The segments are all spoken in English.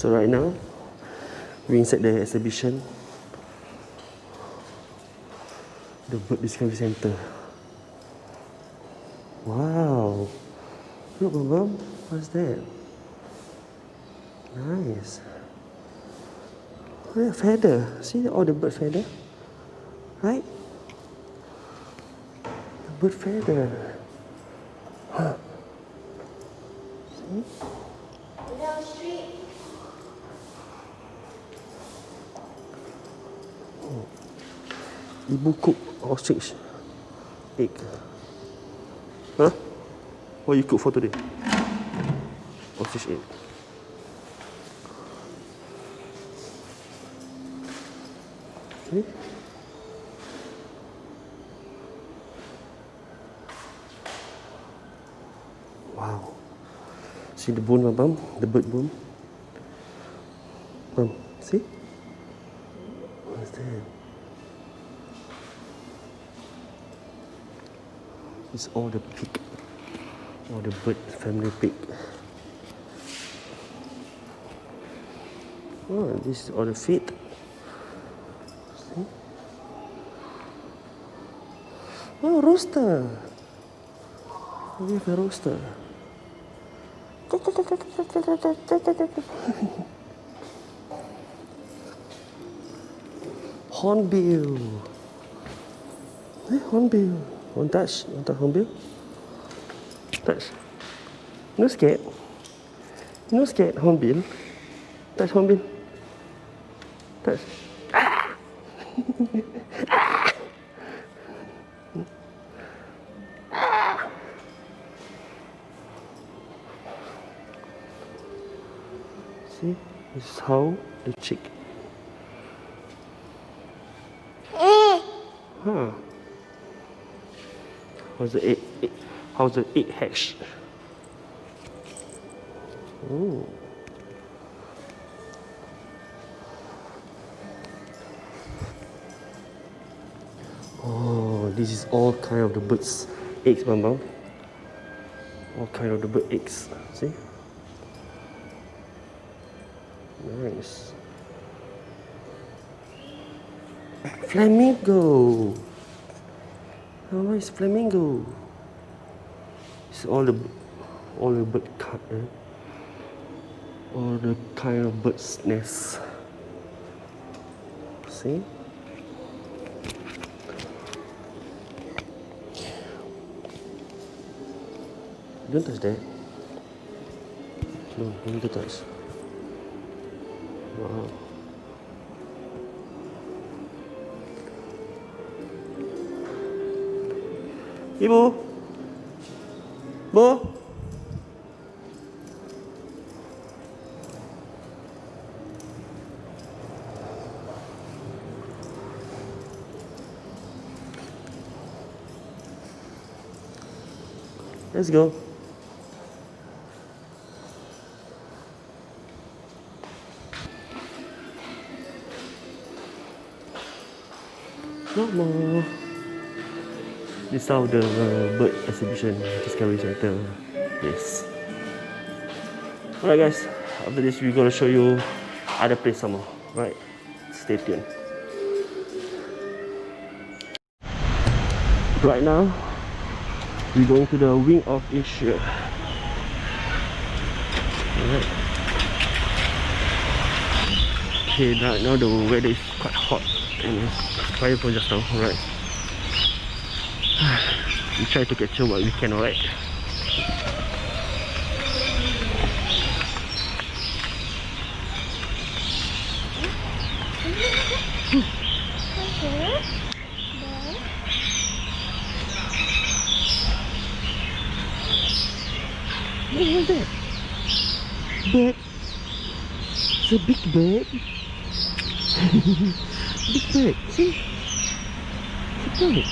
So right now, we're inside the exhibition, the Bird Discovery Center. Wow! Look, Mom, what's that? Nice. Oh, yeah, feather. See all the bird feather? Right? The bird feather. Huh. See? Down street. Oh. Ibu cook ostrich egg. Huh? What you cook for today? Ostrich egg. See? Wow. See the bone, Mom? The bird bone? Mom, see? What's that? It's all the pig. All the bird family pig. Oh, this is all the feet. See? Oh, rooster. We have a rooster. Hornbill. Hey, hornbill. Want touch? Want touch hornbill? Touch. No scared. No scared, hornbill. Touch hornbill. Touch. Ah! See, this is how the chick. Huh. How's the egg? How's the egg hatch? Oh. Oh, this is all kind of the birds' eggs, Mom. All kind of the bird eggs. See? Nice. Flamingo. Oh, it's flamingo. It's all the bird cut. All the kind of bird's nests. See? Don't touch that. No, don't need to touch. Wow. Ibu? Bu? Let's go. No more. This is how the bird exhibition discovery center is. Alright guys, after this we're gonna show you other place some more. Right, stay tuned. Right now we're going to the Wing of Asia. Alright. Okay, right now the weather is quite hot and it's fire for just now. Alright. We try to capture what we can, alright? What's that? Bird. It's a big bird. Big bird, see? It's a bird.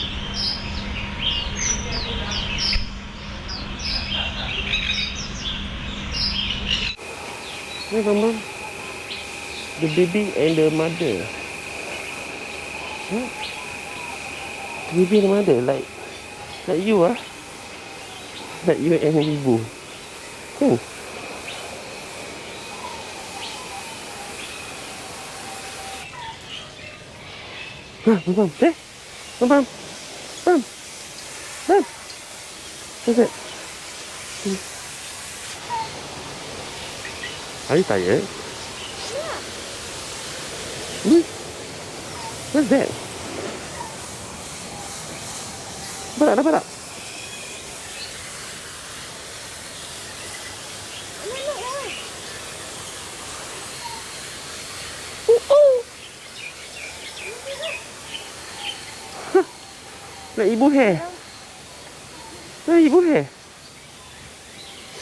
Hey, Mama. The baby and the mother. Huh? The baby and the mother, like you, ah? Like you and Ibu. Oh. Bam. Eh? Bam. Bam. Bam. What's that? Are you tired? Hmm? What's that? Nampak tak? Nak ibu hair. Nak ibu hair.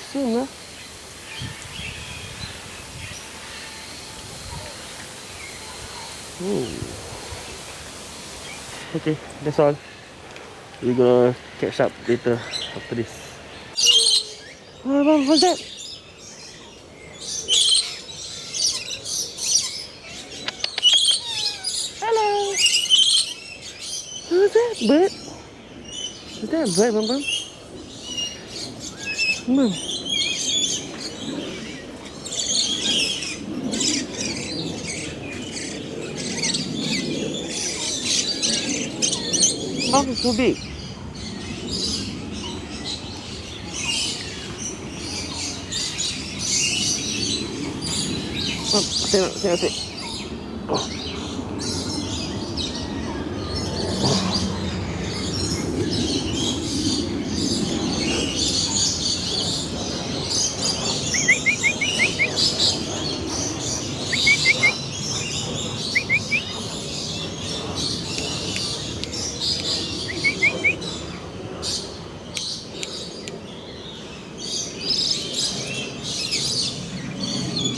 Same lah. Okay, that's all. We're gonna catch up later after this. What's that? Hello. What's that bird? Is that a bird, Bam? Mom. Mouth is so big. Saya nak. Oh.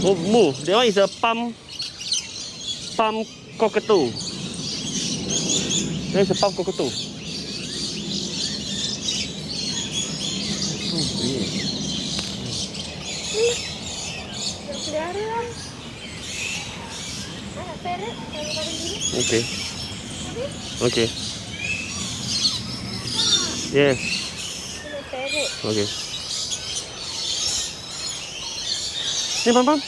Oh, move. That one is a palm cockatoo. That is a palm cockatoo. Oh, yeah. Pelihara lah. Nak parrot kalau pada dulu. Okay. Okay. Yes. Nak parrot. Okay. Ni Bam.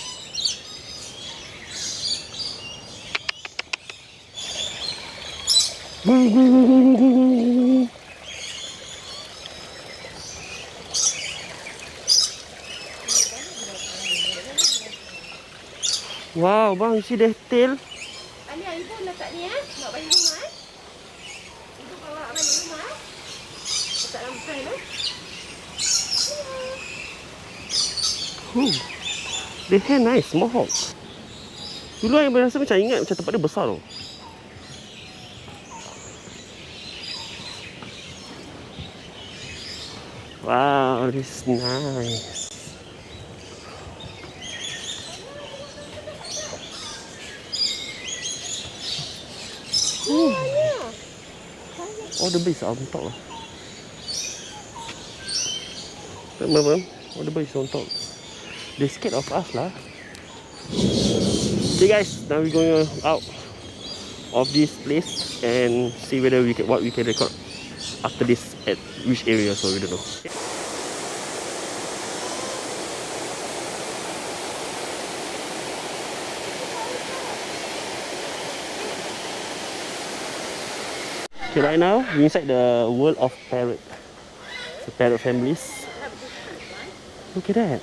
Wow, bang, you see the tail? Alia, ibu letak ni nak balik rumah Ibu bawa balik rumah letak dalam kain The hair nice, mohawk. Dulu saya rasa macam ingat macam tempat dia besar tau. Wow, this is nice. All the birds are on top lah. Remember, all the birds are on top. They scared of us lah. Okay guys, now we're going out of this place and see whether we can what we can record after this at which area, so we don't know. Okay, right now we're inside the world of parrot. The parrot families. Look at that.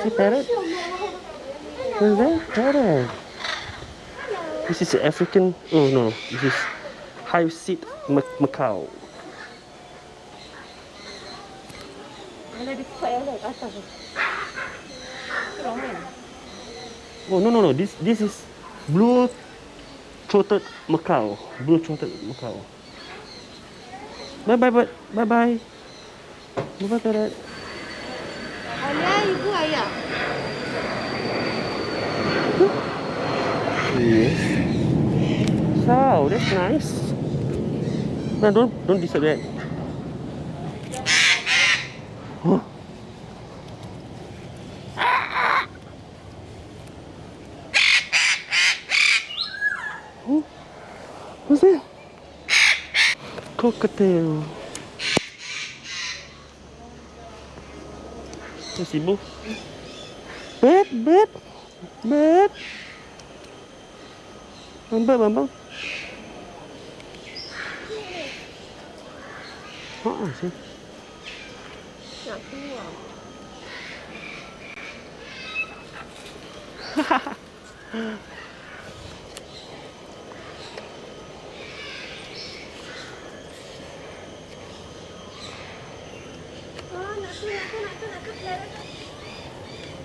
See parrot? What's that? Parrot. This is African. Oh no, this is high-seat macaw. Oh no, this is blue-throated macaw. Blue-throated macaw. Bye bye parrot. Alia, ibu ayah. Yes. So that's nice. No, don't disturb that. Huh? What's that? Cockatiel. Yes, Ibu. Bird, bird, bird. Bambang, bambang. Sih. Nak keluar.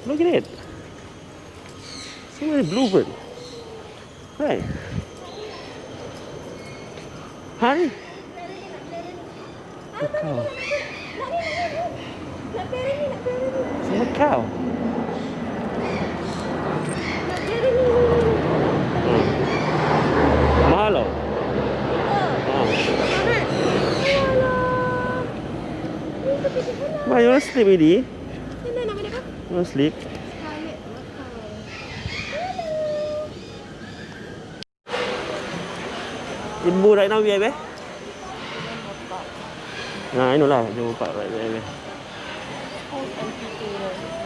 Look at it. So many bluebird. Right. Hi. Macau. Nak peri ni, nak peri ni. It's Macau. Nak peri ni. Mahal tau. Why you want to sleep already? Mana nak balik kau? You want to sleep? Scarlet Macau. Ibu right now we have where? I know lah, Jurong Park right there.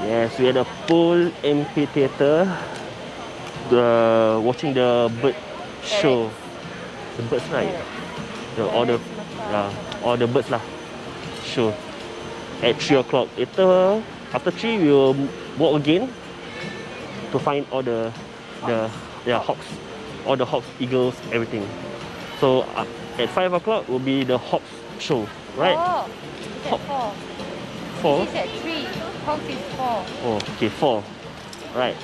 Yes, we had a pool amphitheater. Watching the bird show. The birds, right? All the birds lah. Show at 3 o'clock. Later, after 3, we will walk again to find all the hawks, all the hawks, eagles, everything. So at 5 o'clock will be the hawks show, right? It's at 4. 4. It's at 3. Hawks is 4. Oh, okay, 4. Right.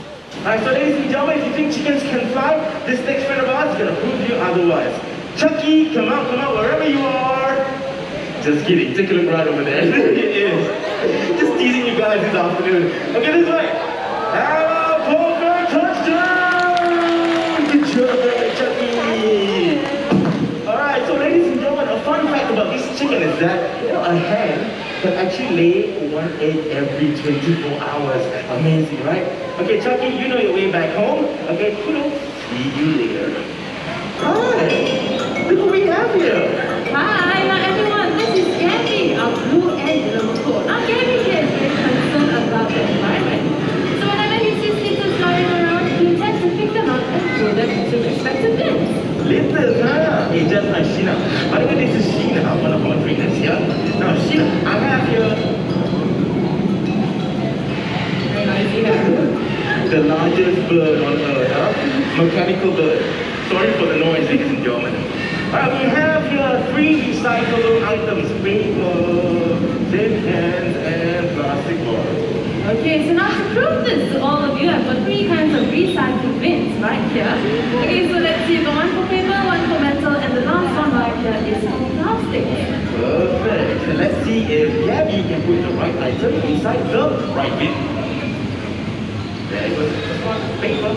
Alright, so ladies and gentlemen, if you think chickens can fly, this next friend of ours is going to prove you otherwise. Chucky, come out, wherever you are. Just kidding, take a look right over there. It is. Just teasing you guys this afternoon. Okay, this way. Hello, perfect touchdown! Good job, Chucky. Alright, so ladies and gentlemen, a fun fact about this chicken is that, a hen can actually lay one egg every 24 hours. Amazing, right? Okay, Chucky, you know your way back home. Okay, kudos. See you later. Hi, look what we have here. Hi, everyone. This is Gabby, our blue egg local. Now, Gabby here is very concerned about the environment. So whenever he sees litters flying around, he tends to pick them up and throw them into respective bins. Litters, huh? Hey, just like Sheena. By the way, this is Sheena, one of our trainers here. Now, Sheena, I have here Very noisy here. the largest bird on earth, huh? Mechanical bird. Sorry for the noise, ladies and gentlemen. Alright, we have here 3 recyclable items: paper, tin cans, and plastic bottles. Okay, so now to prove this to all of you, I've got 3 kinds of recycling bins right here. Okay, so let's see. I've got one for paper, one for metal, and the last one right here is for plastic. Perfect. So let's see if Gabby can put the right item inside the right bin. There goes the first one, paper.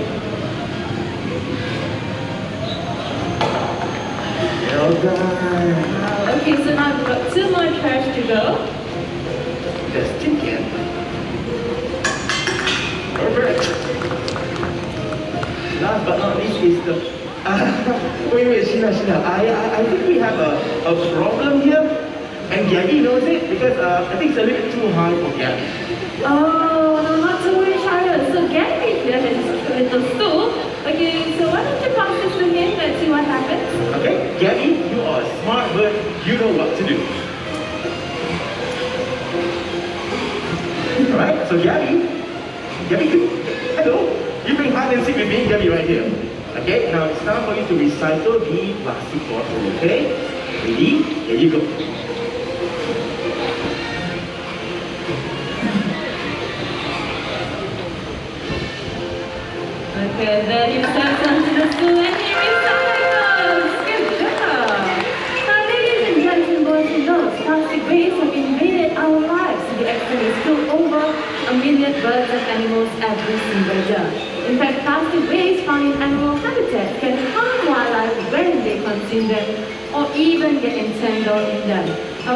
Well done. Okay, so now we've got 2 more trash to go. That's tin can. Perfect. Last but not least is the... wait, Sheena. I think we have a problem here. And Gabby knows it because I think it's a little too high for Gabby. Oh, no, not to worry, Charlotte. So Gabby here has a little stool. Okay, so why don't you pass this to him? Let's see what happens. Okay, Gabby, you are a smart bird. You know what to do. Alright, so Gabby, hello. You bring hide and seek with me, Gabby, right here. Okay, now it's time for you to recycle the plastic bottle, okay? Ready? Here you go. Okay, then you step onto the stool and he recycles. Good job. Now, ladies and gentlemen, boys and girls, plastic waste have invaded our lives. The extent is still over 1 million birds and animals every single year. In fact, plastic waste found in animal habitats can harm wildlife when they consume them or even get entangled in them.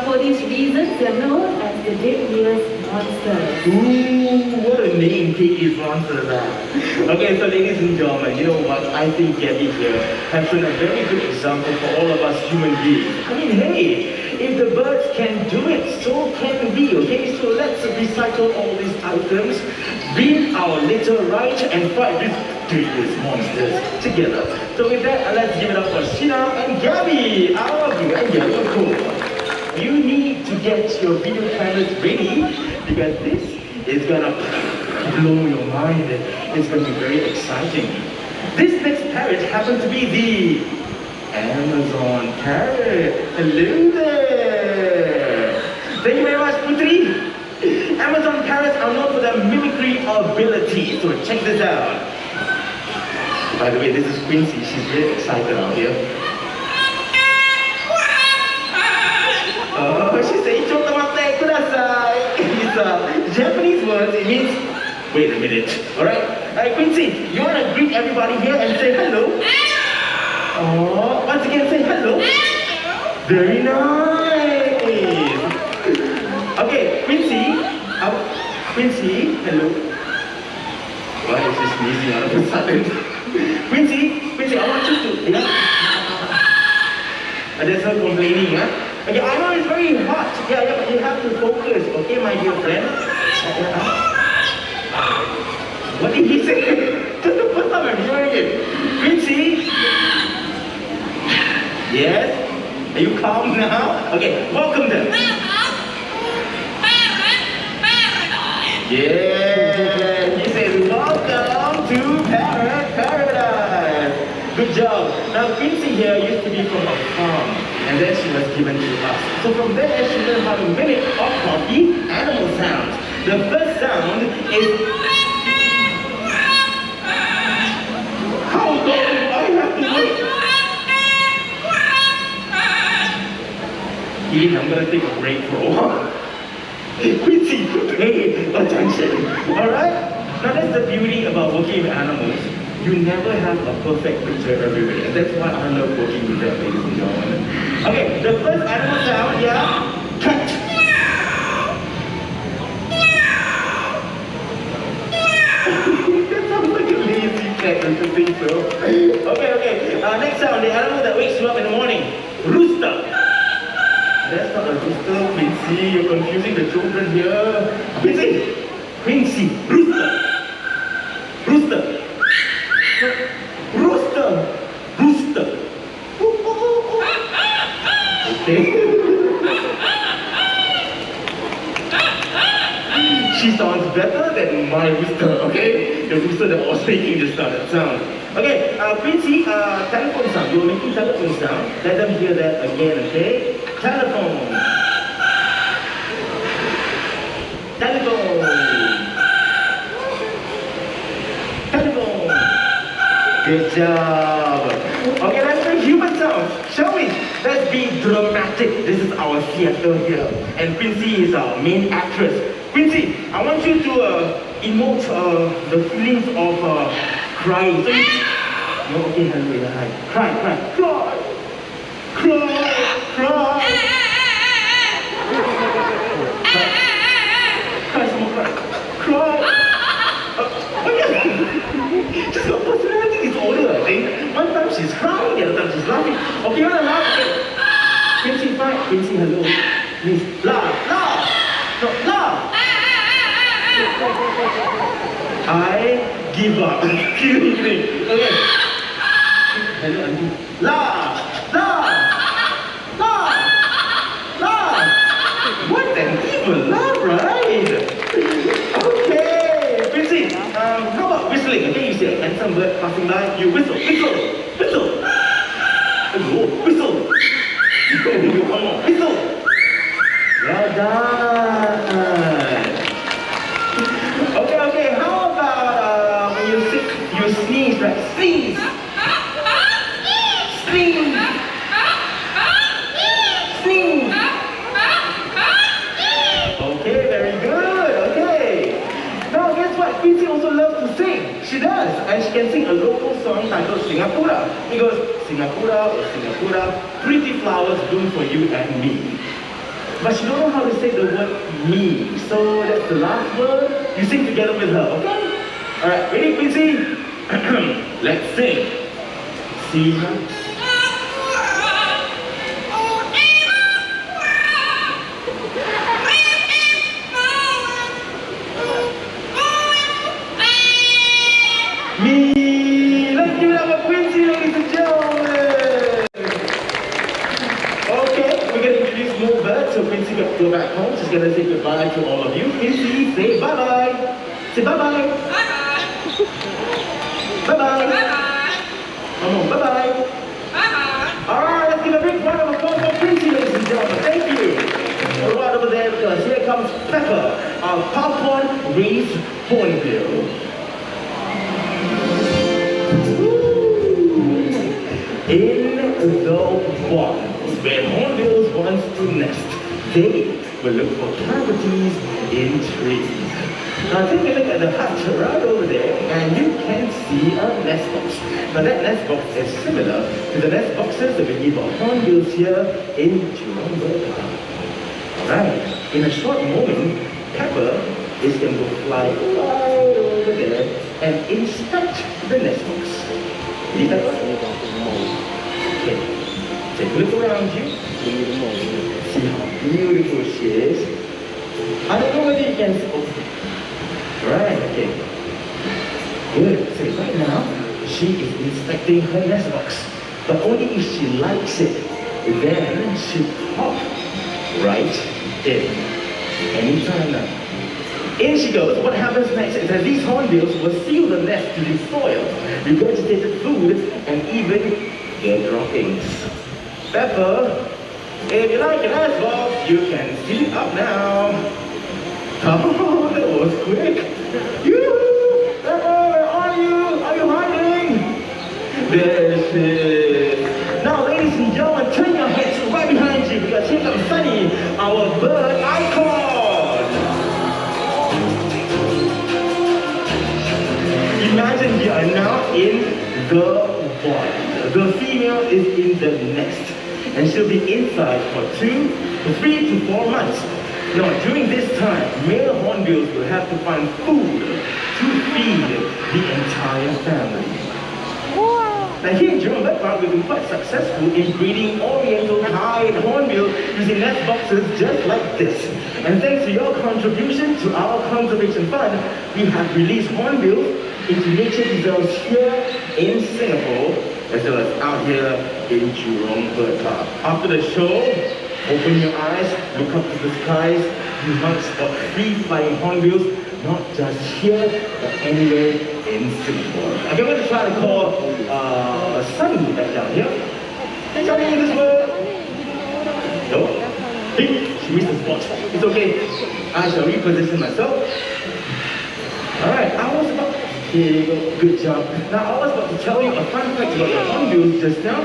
For these reasons, they are known as the deadliest monsters. Ooh, what a name Katie Bronzer that. Okay, so ladies and gentlemen, you know what? I think Gabby here has been a very good example for all of us human beings. I mean, hey, if the birds can do it, so can we, okay? So let's recycle all these items, build our litter right, and fight these dangerous monsters together. So with that, let's give it up for Sheena and Gabby, our blue and yellow crew. You need to get your video cameras ready because this is gonna blow your mind. It's gonna be very exciting. This next parrot happens to be the Amazon parrot. Hello there. Thank you very much, Putri. Amazon parrots are known for their mimicry ability. So check this out. By the way, this is Quincy. She's very excited out here. Oh, she said, "Chotamate kudasai." It's a Japanese word. It means, wait a minute. Alright, Quincy, you want to greet everybody here and say hello? Oh, once again, say hello. Very nice. Okay, Quincy. Hello. Why is she sneezing all of a sudden? Quincy, I want you to. There's her complaining, huh? Okay, I know it's very hot. Yeah, but you have to focus, okay, my dear friend? What did he say? Just the first time I'm hearing it. Quincy? Yes? Are you calm now? Okay, welcome them. Yeah, he says, welcome to Paradise. Good job. Now, Quincy here used to be from a farm, and then she was given to us. So from there, she learned how to mimic or copy animal sounds. The first sound is... How long do I have to wait? Ian, I'm gonna take a break for a while. Quincy, pay attention. Alright? Now that's the beauty about working with animals. You never have a perfect picture everywhere. And that's why I love working with them, ladies and gentlemen. Okay, the first animal sound, yeah? Cat. That sounds like a lazy cat, don't you think so? Okay. Next sound, the animal that wakes you up in the morning. Rooster. That's not a rooster, Quincy. You're confusing the children here. Quincy, rooster. Okay. She sounds better than my rooster, okay? The rooster that was making just started sound. Okay, Quincy, telephone sound. You're making telephone sound. Let them hear that again, okay? Telephone. Good job. Okay, let's make human sounds, shall we? Let's be dramatic. This is our theater here. And Quincy is our main actress. Quincy, I want you to emote the feelings of crying. So you, okay, hello, hi. Cry. Just her personality is older, I think. One time she's crying, the other time she's laughing. Okay, you wanna laugh? Okay. Quincy, fine. Quincy, hello. Please, laugh. No, laugh. I give up. Okay. Hello, Auntie. Laugh. What an evil laugh, right? Okay, Quincy, how about whistling? Okay, you see a handsome bird passing by, you whistle. Hello, whistle. One more, whistle. Well done. Okay, how about when you're sick, you sneeze, right? Sneeze. Okay, very good. Okay. Now guess what? Quincy also loves to sing. She does. And she can sing a local song titled Singapura. It goes, Singapura, pretty flowers bloom for you and me. But she don't know how to say the word me. So that's the last word. You sing together with her, okay? Alright, ready, Quincy? Let's sing. See? see, say bye-bye. Say bye-bye. Bye-bye. Come on, bye-bye. Alright, let's give a big round of applause for Princey, ladies and gentlemen. Thank you. Right over there, because here comes Pepper, our popcorn raised hornbill. In the bonds where hornbills wants to nest, they will look for cavities in trees. Now take a look at the hutch right over there, and you can see a nest box. Now that nest box is similar to the nest boxes that we give our hornbills here in Jurong Bird Park. Right, in a short moment, Pepper is going to fly right over there and inspect the nest box. See that? Okay, take a look around you. See how beautiful she is. I don't know whether you can see. Oh. Right, okay. Good. So right now, she is inspecting her nest box. But only if she likes it, then she'll pop right in. Anytime now. In she goes. What happens next is that these hornbills will seal the nest to the soil, regurgitated food, and even their droppings. Pepper, if you like your nest box, you can seal it up now. Oh, that was quick. Yoo-hoo! Pepper, where are you? Are you hiding? There she is. Now, ladies and gentlemen, turn your heads right behind you, because here comes Sunny, our bird icon. Imagine you are now in the pond. The female is in the nest, and she'll be inside for 3 to 4 months. Now, during this time, male hornbills will have to find food to feed the entire family. Now, here in Jurong Bird Park, we've been quite successful in breeding oriental pied hornbill using nest boxes just like this. And thanks to your contribution to our conservation fund, we have released hornbills into nature reserves here in Singapore, as well as out here in Jurong Bird Park. After the show, open your eyes, look up to the skies. You might spot free-flying hornbills, not just here, but anywhere in Singapore. Okay, I'm going to try to call Sunny back down here. Hey, Sunny, in this way. No? Hey, she missed the spot. It's okay. I shall reposition myself. Alright, I was about... Here you go. Good job. Now, I was about to tell you a fun fact about the hornbills just now.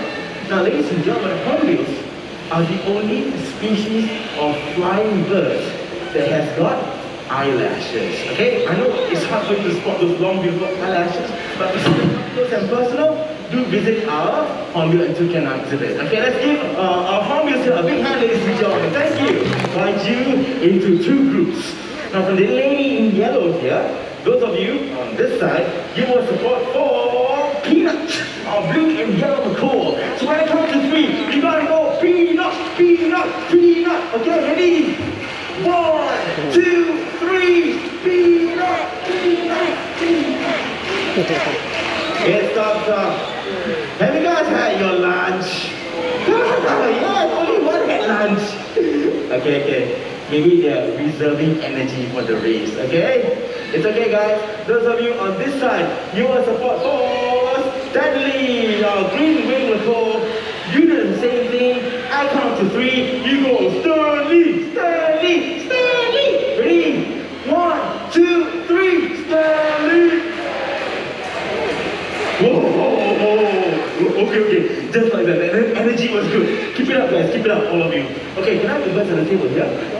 Now, ladies and gentlemen, hornbills are the only species of flying birds that has got eyelashes. Okay, I know it's hard for you to spot those long, beautiful eyelashes, but to see them close and personal, do visit our hornbill and toucan exhibit. Okay, let's give our hornbills here a big hand, ladies and gentlemen. Thank you. Divide you into 2 groups. Now, from the lady in yellow here, those of you on this side, you will support for Peanut, our blue and yellow macaw. So when I count to 3, you gotta go Peanut, Peanut, Peanut. Okay, ready? 1, 2, 3, Peanut, Peanut, Peanut. Okay, stop. Have you guys had your lunch? Yes, only one had lunch. Okay. Maybe they're reserving energy for the race, okay? It's okay, guys. Those of you on this side, you will support for Stanley, our green wing macaw. You do the same thing. I count to 3. You go Stanley, Stanley, Stanley. Ready? 1, 2, 3, Stanley. Whoa. Okay. Just like that. The energy was good. Keep it up, guys. Keep it up, all of you. Okay, can I have the birds on the table here?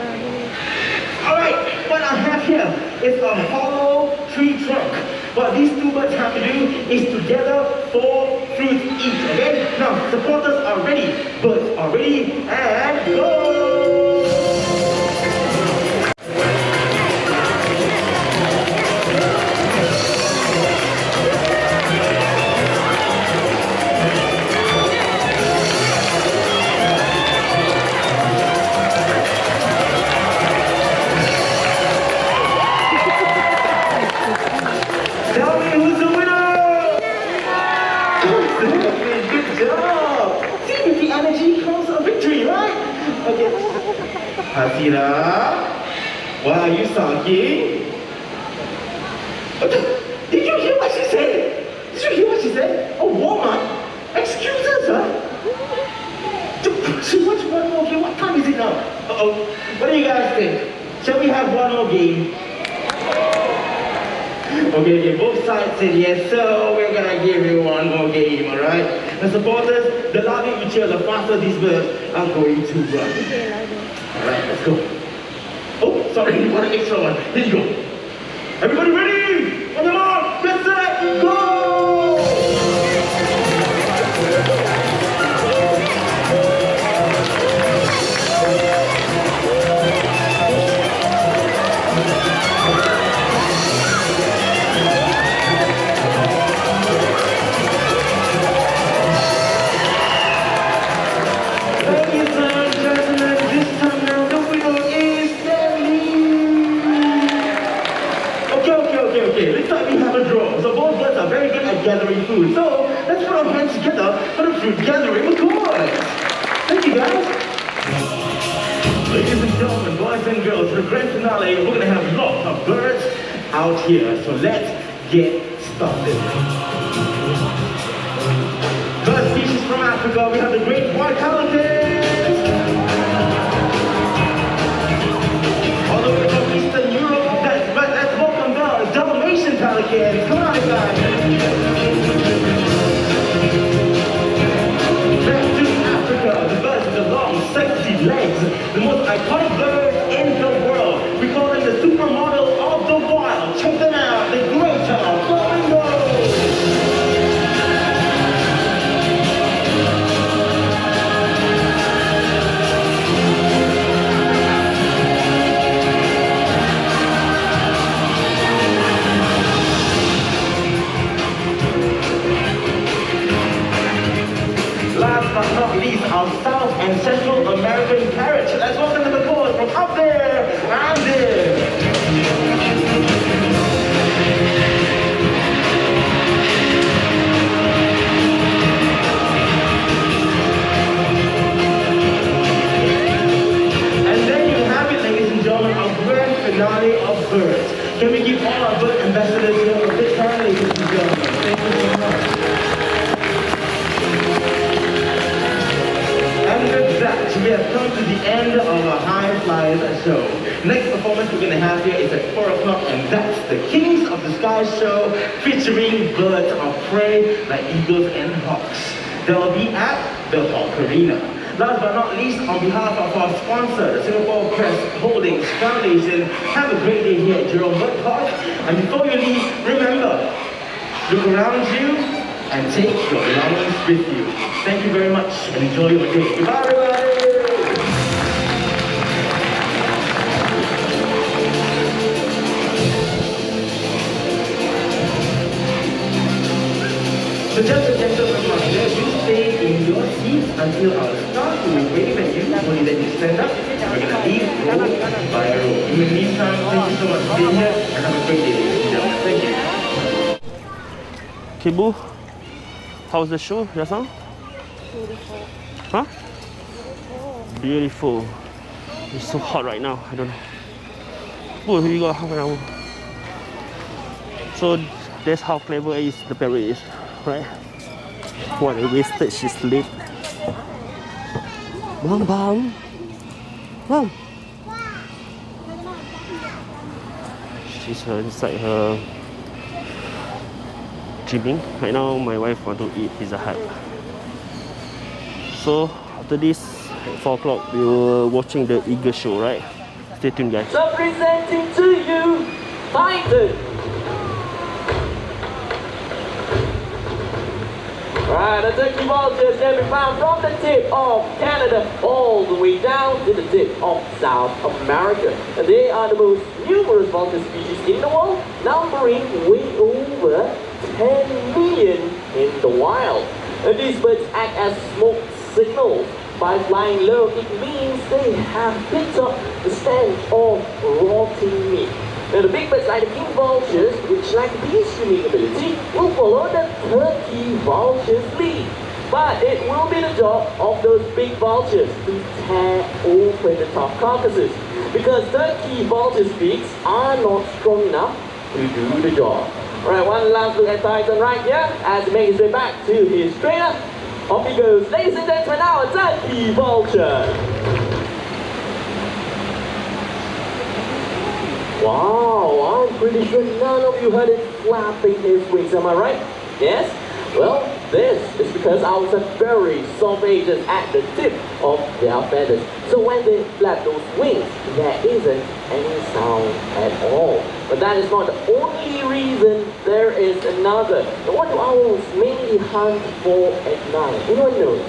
Alright, what I have here is a hollow tree trunk. What these 2 birds have to do is to gather 4 fruits each, okay? Now, supporters are ready. Birds are ready, and go! Hasira, Why are you sulking? Did you hear what she said? Did you hear what she said? A woman? Excuse us, huh? She wants one more game. What time is it now? Uh-oh. What do you guys think? Shall we have one more game? Okay, both sides said yes, so we're gonna give you one more game, alright? The supporters, the louder you cheer, the faster these birds are going to run. Alright, let's go. Oh, sorry, what an extra one. Here you go. Everybody ready? On the mark, get set, go! Ladies and gentlemen, this time now the winner is Okay, looks like we have a draw. So both birds are very good at gathering food. So let's put our hands together for the fruit gathering record. Thank you guys. Ladies and gentlemen, boys and girls, for the grand finale, we're gonna have lots of birds out here. So let's get started. First species from Africa, we have the great white pelican. All the way from Eastern Europe, that's welcome birds, Dalmatian pelicans. Come on, guys. Back to Africa, the birds with the long, sexy legs, the most iconic birds in the world. We call them the supermodel of the wild. Check them out, the greater flamingo. Last but not least, our South and Central American parrot. Let's welcome them aboard from up there and there. And then you have it, ladies and gentlemen, our grand finale of birds. Can we give all our bird ambassadors here a big hand, ladies and gentlemen? Thank you so much. And with that, we have come to the end of our High Flyers show. Next performance we're going to have here is at 4 o'clock, and that's the Kings of the Sky show featuring birds of prey like eagles and hawks. They'll be at the Hawk Arena. Last but not least, on behalf of our sponsor, the Singapore Crest Holdings Foundation, have a great day here at Jurong Bird Park. And before you leave, remember, look around you and take your belongings with you. Thank you very much and enjoy your day. Goodbye, everybody! So just a gentle reminder, you stay in your seats until our staff will wave at you, only then you stand up. We're going to leave row by row. In the meantime, thank you so much for being here and have a great day, ladies and gentlemen. Thank you. Okay, Boo. How's the show just now? Beautiful. Huh? Beautiful. It's so hot right now. I don't know. Oh, we got half an hour. So that's how clever is the parrot is, right? What a wasted. She's late. Bang bang. Bang. She's inside her gymming. Right now my wife want to eat Pizza Hut. So after this at 4 o'clock we were watching the Eagle show, right? Stay tuned, guys. So presenting to you, Titan. Right, the turkey vultures can be found from the tip of Canada all the way down to the tip of South America. And they are the most numerous vulture species in the world, numbering way over 10 million in the wild. And these birds act as smoke signals. By flying low, it means they have picked up the stench of rotting meat. Now the big birds like the king vultures, which like these unique ability, will follow the turkey vulture's lead. But it will be the job of those big vultures to tear open the top carcasses. because turkey vulture's beaks are not strong enough to do the job. Alright, one last look at Titan right here as he makes his way back to his trainer. Off he goes. Ladies and gentlemen, now a turkey vulture. Wow, I'm pretty sure none of you heard it flapping his wings, am I right? Yes? Well, this is because ours are very soft edges at the tip of their feathers. So when they flap those wings, there isn't any sound at all. But that is not the only reason. There is another. And what do owls mainly hunt for at night? Anyone knows?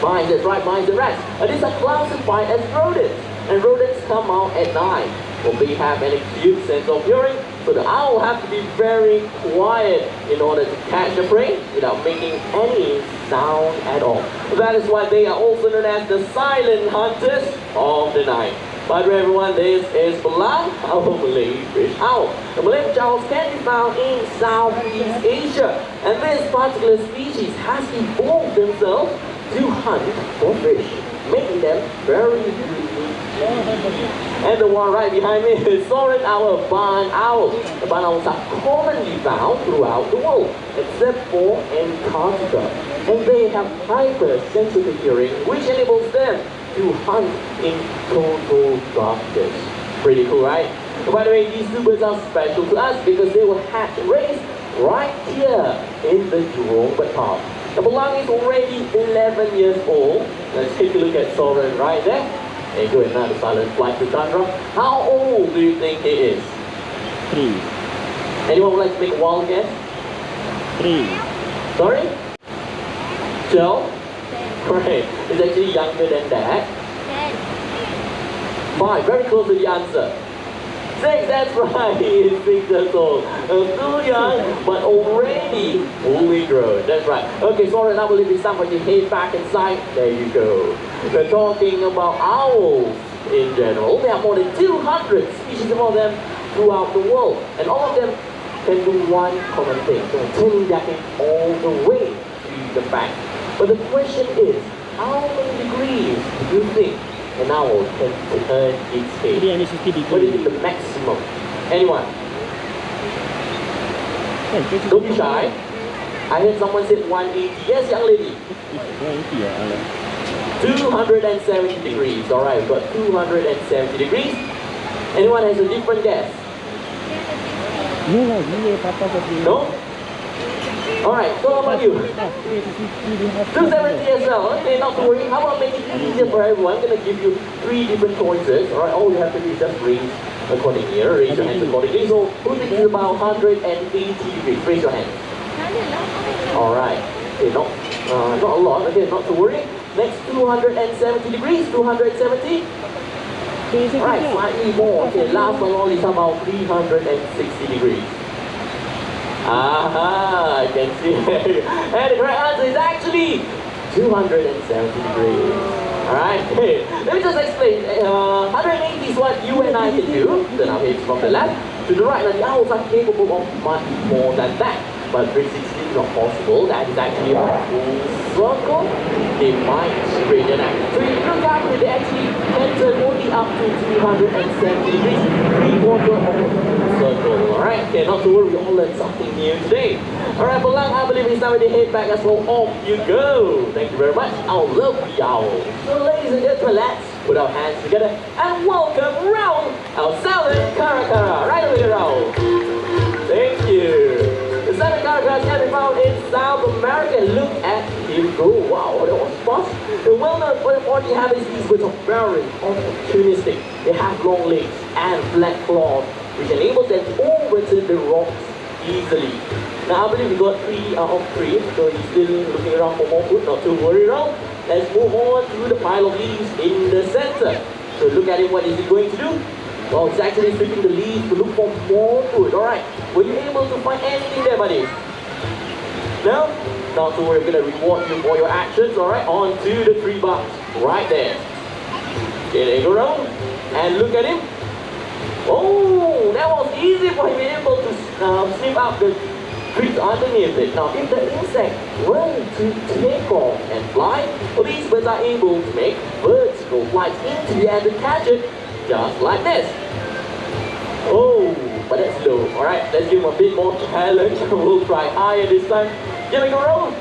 Mice, that's right, mice and rats. And these are classified as rodents. And rodents come out at night. Well, they have an acute sense of hearing, so the owl has to be very quiet in order to catch the prey without making any sound at all. That is why they are also known as the silent hunters of the night. By the way, everyone, this is Belang, our Malay fish owl. The Malay fish owls can be found in Southeast Asia, and this particular species has evolved themselves to hunt for fish, making them very unique. And the one right behind me is Soren, our barn owl. The barn owls are commonly found throughout the world, except for Antarctica. And they have hypersensitive hearing, which enables them to hunt in total darkness. Pretty cool, right? And by the way, these two birds are special to us because they were hatched and raised right here in the Jurong Bird Park. The Belang is already 11 years old. Let's take a look at Soren right there. And go ahead now, the silent flight to Chandra. How old do you think he is? 3. Anyone would like to make a wild guess? 3. Sorry? 12? Right, it's actually younger than that. 5, very close to the answer. 6, that's right, he is 6 years old. Still young, but already fully grown. That's right. Okay, sorry, I believe it's time for you to head back inside. There you go. We're talking about owls in general. There are more than 200 species of them throughout the world. And all of them can do one common thing, turning their head all the way to the back. But the question is, how many degrees do you think an owl can turn its head? 360 degrees. What is the maximum? Anyone? Don't be shy. I heard someone said 180. Yes, young lady. 270 degrees. Alright, we've got 270 degrees. Anyone has a different guess? No? Alright, so how about you? 270 as well. Okay, not to worry. How about making it easier for everyone? I'm going to give you 3 different choices. Alright, all you have to do is just raise accordingly. Raise your hands accordingly. So, who thinks it's about 180 degrees? Raise your hands. Alright. Okay, not a lot. Okay, not to worry. Next, 270 degrees. 270. Right, slightly more. Okay, last but not least, about 360 degrees. Aha, I can see. And the correct answer is actually 270 degrees. Alright, okay. Let me just explain. 180 is what you and I can do. Turn our heads from the left to the right. Now, the owls are capable of much more than that. But 360 is not possible. That is actually a full circle. They might straighten out. So if you look carefully, they actually can turn only up to 270 degrees, 3/4 of a circle. Alright, okay, not to worry, we all learned something new today. Alright, Belang, I believe it's time to head back as well. Off you go. Thank you very much. I love the owl. So ladies and gentlemen, let's put our hands together and welcome Raul, our Southern Caracara. Right over here, Raul. Thank you. The Southern Caracaras can be found in South America. Look at him go. Wow, that was fast. The well-known what you have is these birds are very opportunistic. They have long legs and flat claws, which enables them to overturn the rocks easily. Now I believe we got 3 out of 3, so he's still looking around for more food. Not to worry around. Let's move on to the pile of leaves in the center. So look at him, what is he going to do? Well, he's actually stripping the leaves to look for more food. Alright, were you able to find anything there, buddy? No? Not to worry, we're going to reward you for your actions. Alright, on to the 3 bucks. Right there. Okay, there you go around. And look at him. Oh, that was easy for him able to snip out the twigs underneath it. Now, if the insect were to take off and fly, well, these birds are able to make vertical flights into the air to catch it just like this. Oh, but that's low. Alright, let's give him a bit more challenge. We'll try higher this time. Give it a roll.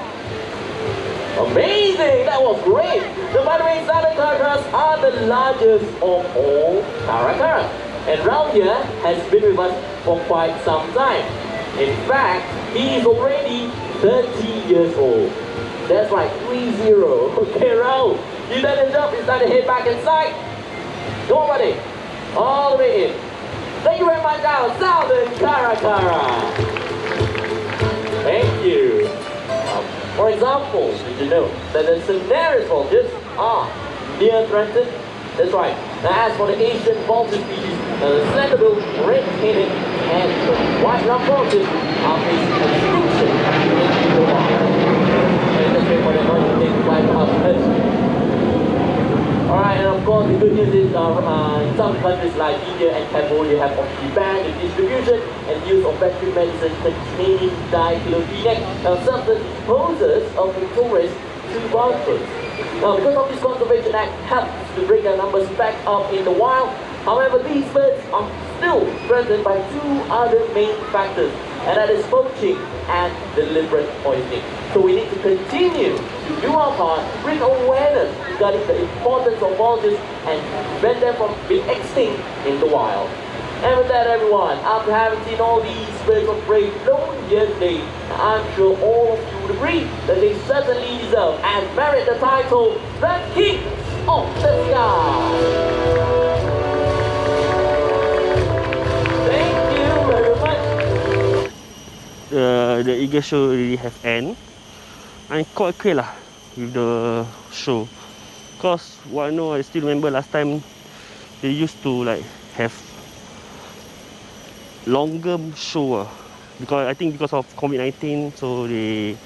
Amazing! That was great! So by the way, Southern caracaras are the largest of all caracaras. And round here has been with us for quite some time. In fact, he is already 30 years old. That's right, 30. Okay, Raul, you done the job. It's time to head back inside. Go on, buddy. All the way in. Thank you very much, our Southern caracara. Thank you. For example, did you know that the Cineris vultures are near threatened? That's right. Now as for the Asian vulture species, the slender-billed, red-headed, and the white-rump vultures are facing extinction in the wild. And that's why they're not taking flight out. Alright, and of course the good news is in some countries like India and Cambodia have officially banned the distribution and use of veterinary medicine containing diclofenac, a substance poses of risk to wildbirds. Now, because of this Conservation Act helps to bring their numbers back up in the wild, however, these birds are still threatened by two other main factors, and that is poaching and deliberate poisoning. So we need to continue to do our part, bring awareness regarding the importance of vultures and prevent them from being extinct in the wild. And with that, everyone, after having seen all these birds of prey flown here today, I'm sure all of you would agree that they certainly deserve and merit the title, the Kings of the Sky. Thank you very much. The Eagle show really have end. I'm quite okay lah with the show. Cause what I know, I still remember last time they used to like have longer show because I think because of COVID-19, so they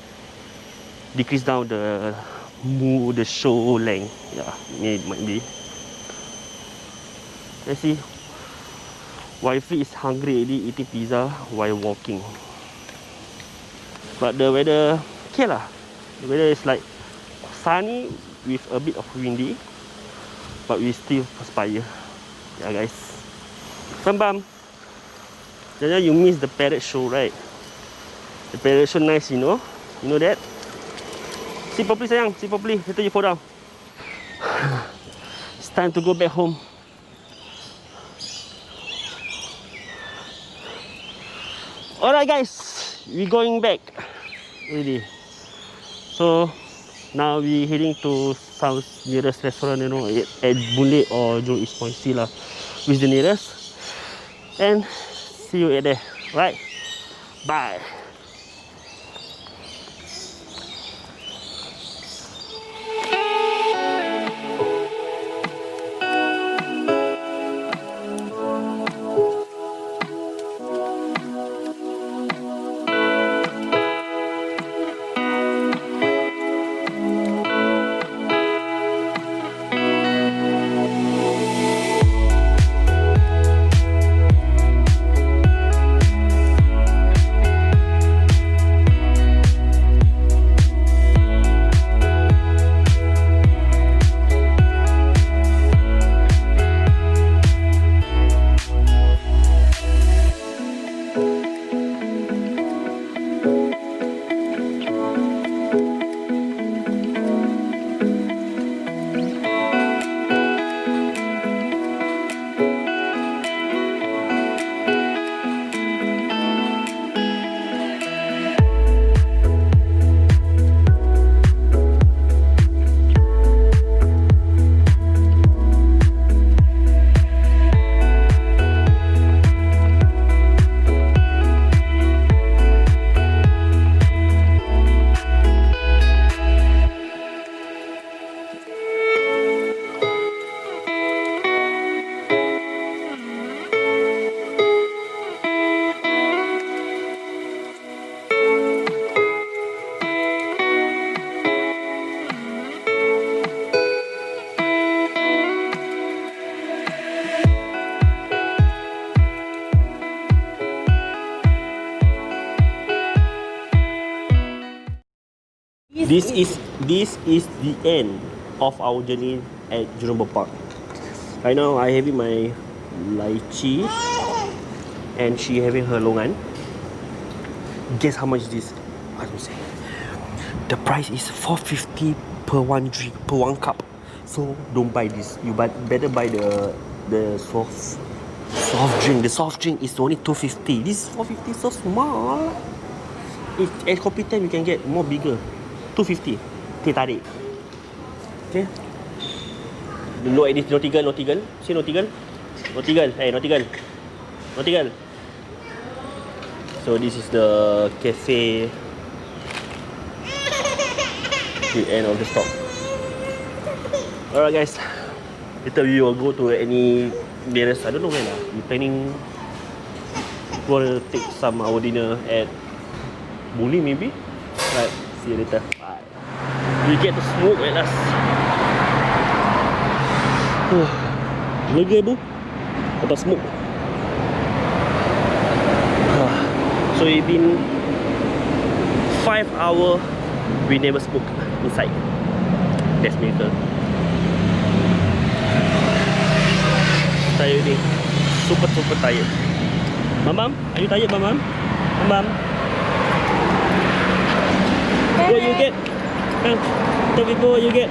decrease down the show length. Yeah, might be. Let's see. Wifey is hungry already, eating pizza while walking. But the weather okay lah. The weather is like sunny with a bit of windy, but we still perspire. Yeah, guys. Bam. Then you miss the parrot show, right? The parrot show nice, you know. You know that? See properly, sayang. See properly. Later you fall down. It's time to go back home. Alright, guys. We're going back. Really. So now we're heading to some nearest restaurant, you know, at Boon Lay or Jurong East Point. See lah, which is the nearest. And see you at there. Right? Bye. This is the end of our journey at Jurong Bird Park. Right now I having my lychee and she having her longan. Guess how much is this? I don't say. The price is 450 per one drink, per one cup. So don't buy this. You better buy the soft drink. The soft drink is only 250. This is 450, so small. If at Kopitiam you can get more bigger. 250. Okay, tarik. Okay. Look at this Naughty girl. See Naughty girl? Hey, Naughty girl. So this is the cafe. The end of the stop. Alright guys, later we will go to any nearest, I don't know when lah. We planning to take some our dinner at Buli maybe. Right, see you later. Bye. We get to smoke at last. Lega bu? Lepas smoke. So it been 5 hours we never smoke inside. That's miracle. Tired ni. Super tired. Mamam, are you tired, Mamam? Mamam. What you get? Tell people what you get.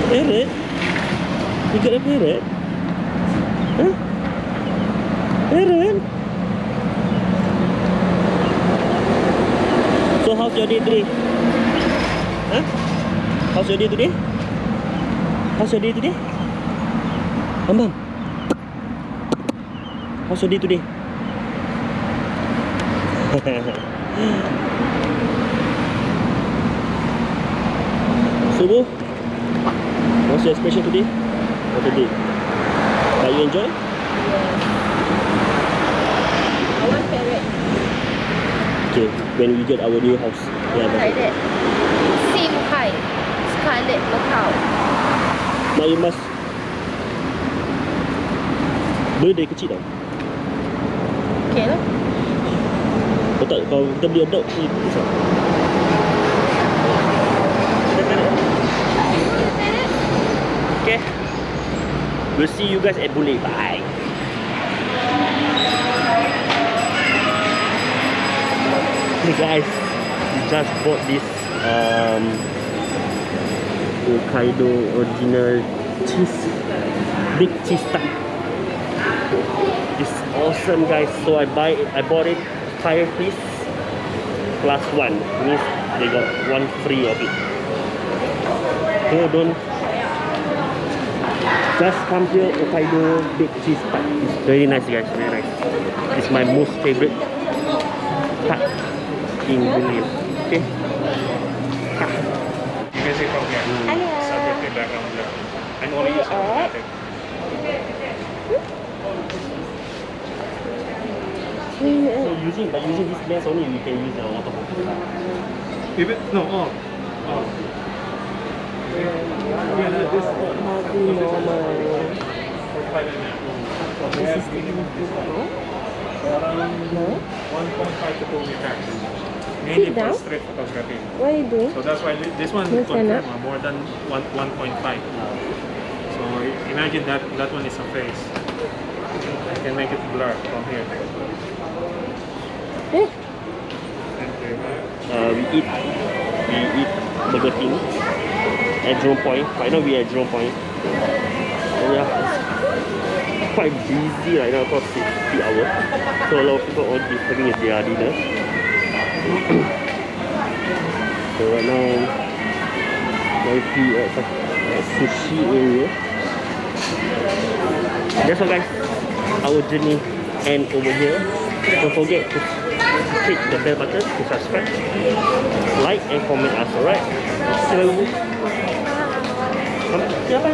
Parrot? You got a parrot? Huh? Parrot? So how's your day today? Huh? How's your day today? Mama. How's your day today? So Bu, what's your expression today? What's your day? Are you enjoy? I want parrot. Okay, when we get our new house. Yeah, Like that. Same height. Scarlet macaw. Now you must. Benda dari kecil tau. Okay lah. Kau tak, kalau kita beli adopt ni susah. Okay, we'll see you guys at Buli. Bye. Hey guys, we just bought this Hokkaido original cheese, big cheese tart. It's awesome guys. So I bought it 5 piece plus 1. Means they got 1 free of it. So don't just come here, Hokkaido big cheese tart. It's very nice guys, very nice. It's my most favorite tart in Jurong Hill. Okay. You can see from here. Subject the background blur. And only use automatic. So using this lens only, you can use the water focus. If it, no, oh. This is No. 1.5 to 2 meters. Mainly for street photography. What are you doing? So that's why this one Yes, confirm Anna. more than 1.5. So imagine that one is a face. I can make it blur from here. Eh? We eat Burger King at Jurong Point. Right now we are at Jurong Point. And yeah, it's quite busy right now because it's peak hour. So a lot of people all having their dinner. So right now we see a sushi area. That's all guys. Our journey end over here. Don't forget to click the bell button to subscribe, like and comment us, alright? Hello. Siapa?